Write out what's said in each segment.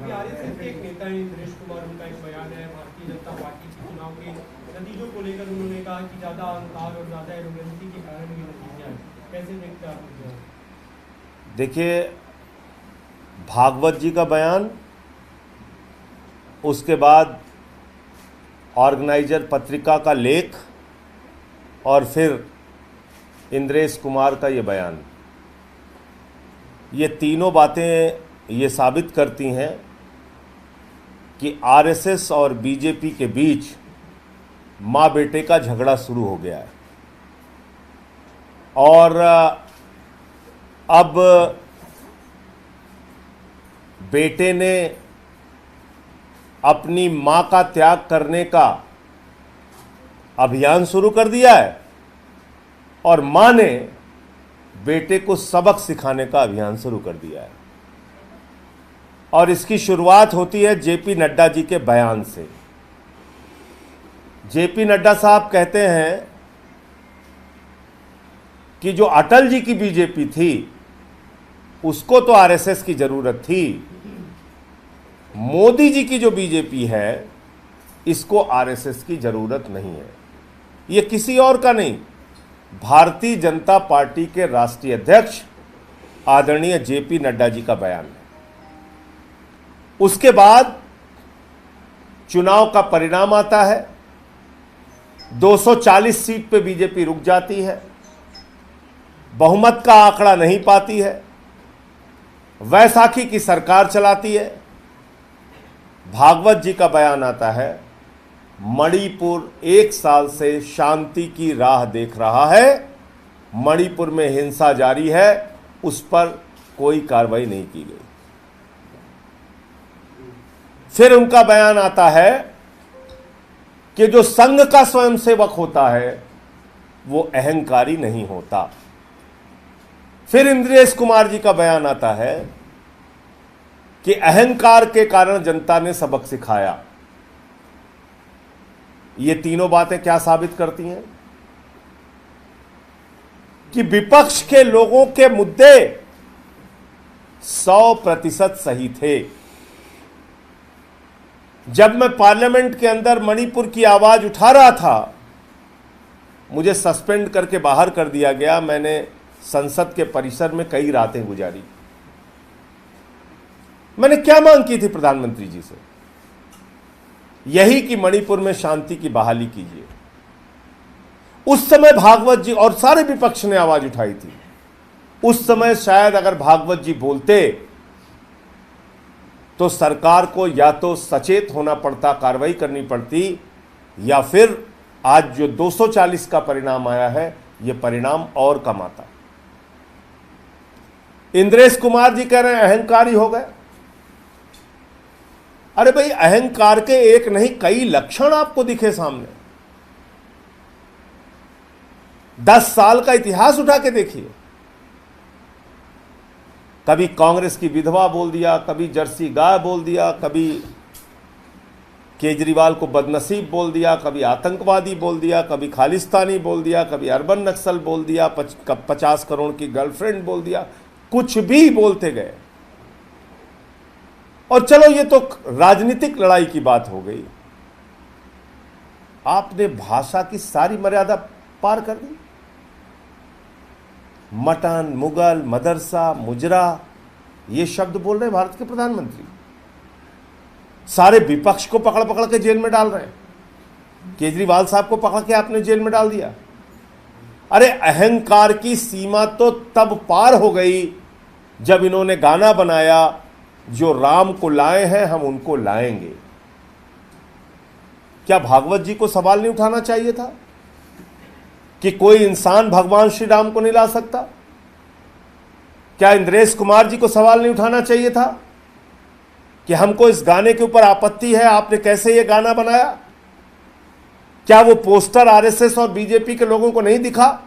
अभी आरएसएस के एक नेता है इंद्रेश कुमार, उनका एक बयान है भारतीय जनता पार्टी के चुनाव के नतीजों को लेकर। उन्होंने कहा कि ज्यादा अहंकार और ज्यादा एरोगेंसी के कारण ये नतीजे आए। कैसे देखते हैं आप? देखिए, भागवत जी का बयान, उसके बाद ऑर्गेनाइजर पत्रिका का लेख और फिर इंद्रेश कुमार का ये बयान, ये तीनों बातें ये साबित करती हैं कि आरएसएस और बीजेपी के बीच माँ बेटे का झगड़ा शुरू हो गया है। और अब बेटे ने अपनी मां का त्याग करने का अभियान शुरू कर दिया है और मां ने बेटे को सबक सिखाने का अभियान शुरू कर दिया है। और इसकी शुरुआत होती है जेपी नड्डा जी के बयान से। जेपी नड्डा साहब कहते हैं कि जो अटल जी की बीजेपी थी उसको तो आरएसएस की जरूरत थी, मोदी जी की जो बीजेपी है इसको आरएसएस की जरूरत नहीं है। ये किसी और का नहीं, भारतीय जनता पार्टी के राष्ट्रीय अध्यक्ष आदरणीय जेपी नड्डा जी का बयान है। उसके बाद चुनाव का परिणाम आता है, 240 सीट पे बीजेपी रुक जाती है, बहुमत का आंकड़ा नहीं पाती है, वैसाखी की सरकार चलाती है। भागवत जी का बयान आता है, मणिपुर 1 साल से शांति की राह देख रहा है, मणिपुर में हिंसा जारी है, उस पर कोई कार्रवाई नहीं की गई। फिर उनका बयान आता है कि जो संघ का स्वयंसेवक होता है वो अहंकारी नहीं होता। फिर इंद्रेश कुमार जी का बयान आता है कि अहंकार के कारण जनता ने सबक सिखाया। ये तीनों बातें क्या साबित करती हैं कि विपक्ष के लोगों के मुद्दे 100% सही थे। जब मैं पार्लियामेंट के अंदर मणिपुर की आवाज उठा रहा था, मुझे सस्पेंड करके बाहर कर दिया गया। मैंने संसद के परिसर में कई रातें गुजारी। मैंने क्या मांग की थी प्रधानमंत्री जी से? यही कि मणिपुर में शांति की बहाली कीजिए। उस समय भागवत जी और सारे विपक्ष ने आवाज उठाई थी। उस समय शायद अगर भागवत जी बोलते तो सरकार को या तो सचेत होना पड़ता, कार्रवाई करनी पड़ती, या फिर आज जो 240 का परिणाम आया है यह परिणाम और कम आता। इंद्रेश कुमार जी कह रहे हैं अहंकारी हो गए। अरे भाई, अहंकार के एक नहीं कई लक्षण आपको दिखे सामने। 10 साल का इतिहास उठा के देखिए। कभी कांग्रेस की विधवा बोल दिया, कभी जर्सी गाय बोल दिया, कभी केजरीवाल को बदनसीब बोल दिया, कभी आतंकवादी बोल दिया, कभी खालिस्तानी बोल दिया, कभी अर्बन नक्सल बोल दिया, 50 करोड़ की गर्लफ्रेंड बोल दिया, कुछ भी बोलते गए। और चलो ये तो राजनीतिक लड़ाई की बात हो गई। आपने भाषा की सारी मर्यादा पार कर दी। मटन, मुगल, मदरसा, मुजरा, ये शब्द बोल रहे हैं भारत के प्रधानमंत्री। सारे विपक्ष को पकड़ पकड़ के जेल में डाल रहे हैं। केजरीवाल साहब को पकड़ के आपने जेल में डाल दिया। अरे, अहंकार की सीमा तो तब पार हो गई जब इन्होंने गाना बनाया, जो राम को लाए हैं हम उनको लाएंगे। क्या भागवत जी को सवाल नहीं उठाना चाहिए था कि कोई इंसान भगवान श्री राम को नहीं ला सकता? क्या इंद्रेश कुमार जी को सवाल नहीं उठाना चाहिए था कि हमको इस गाने के ऊपर आपत्ति है, आपने कैसे ये गाना बनाया? क्या वो पोस्टर आरएसएस और बीजेपी के लोगों को नहीं दिखा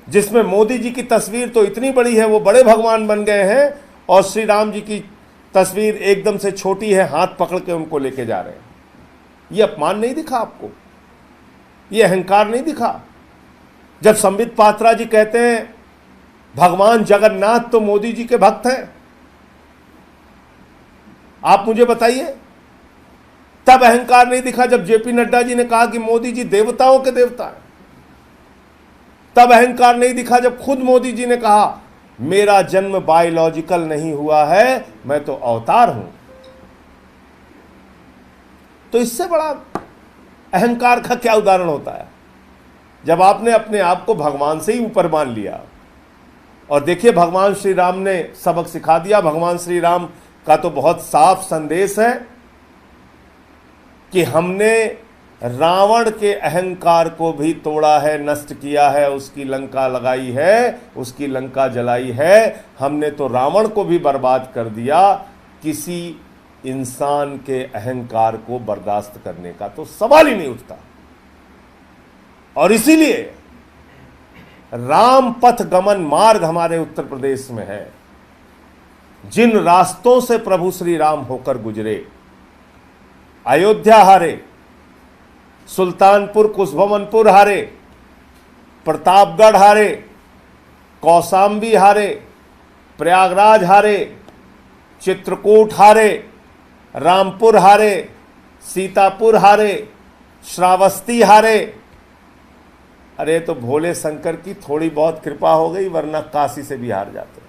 जिसमें मोदी जी की तस्वीर तो इतनी बड़ी है, वो बड़े भगवान बन गए हैं, और श्री राम जी की तस्वीर एकदम से छोटी है, हाथ पकड़ के उनको लेके जा रहे हैं? ये अपमान नहीं दिखा आपको? ये अहंकार नहीं दिखा? जब संबित पात्रा जी कहते हैं भगवान जगन्नाथ तो मोदी जी के भक्त हैं, आप मुझे बताइए, तब अहंकार नहीं दिखा जब जेपी नड्डा जी ने कहा कि मोदी जी देवताओं के देवता हैं। तब अहंकार नहीं दिखा जब खुद मोदी जी ने कहा मेरा जन्म बायोलॉजिकल नहीं हुआ है, मैं तो अवतार हूं। तो इससे बड़ा अहंकार का क्या उदाहरण होता है जब आपने अपने आप को भगवान से ही ऊपर मान लिया। और देखिए, भगवान श्री राम ने सबक सिखा दिया। भगवान श्री राम का तो बहुत साफ संदेश है कि हमने रावण के अहंकार को भी तोड़ा है, नष्ट किया है, उसकी लंका लगाई है, उसकी लंका जलाई है। हमने तो रावण को भी बर्बाद कर दिया। किसी इंसान के अहंकार को बर्दाश्त करने का तो सवाल ही नहीं उठता। और इसीलिए राम पथ गमन मार्ग हमारे उत्तर प्रदेश में है। जिन रास्तों से प्रभु श्री राम होकर गुजरे, अयोध्या हारे, सुल्तानपुर कुशभवनपुर हारे, प्रतापगढ़ हारे, कौशाम्बी हारे, प्रयागराज हारे, चित्रकूट हारे, रामपुर हारे, सीतापुर हारे, श्रावस्ती हारे। अरे तो भोले शंकर की थोड़ी बहुत कृपा हो गई, वरना काशी से भी हार जाते।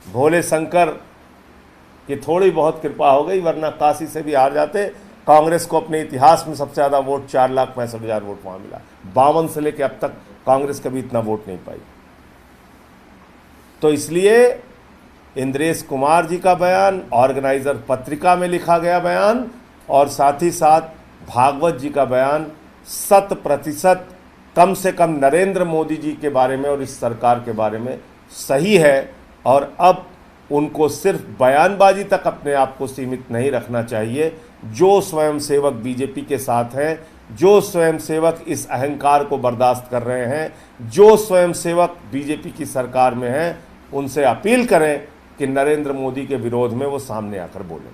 भोले शंकर की थोड़ी बहुत कृपा हो गई, वरना काशी से भी हार जाते। कांग्रेस को अपने इतिहास में सबसे ज़्यादा वोट 4,65,000 वोट वहाँ मिला। 52 से लेकर अब तक कांग्रेस कभी इतना वोट नहीं पाई। तो इसलिए इंद्रेश कुमार जी का बयान, ऑर्गेनाइजर पत्रिका में लिखा गया बयान, और साथ ही साथ भागवत जी का बयान 100% कम से कम नरेंद्र मोदी जी के बारे में और इस सरकार के बारे में सही है। और अब उनको सिर्फ बयानबाजी तक अपने आप को सीमित नहीं रखना चाहिए। जो स्वयंसेवक बीजेपी के साथ हैं, जो स्वयंसेवक इस अहंकार को बर्दाश्त कर रहे हैं, जो स्वयंसेवक बीजेपी की सरकार में हैं, उनसे अपील करें कि नरेंद्र मोदी के विरोध में वो सामने आकर बोलें।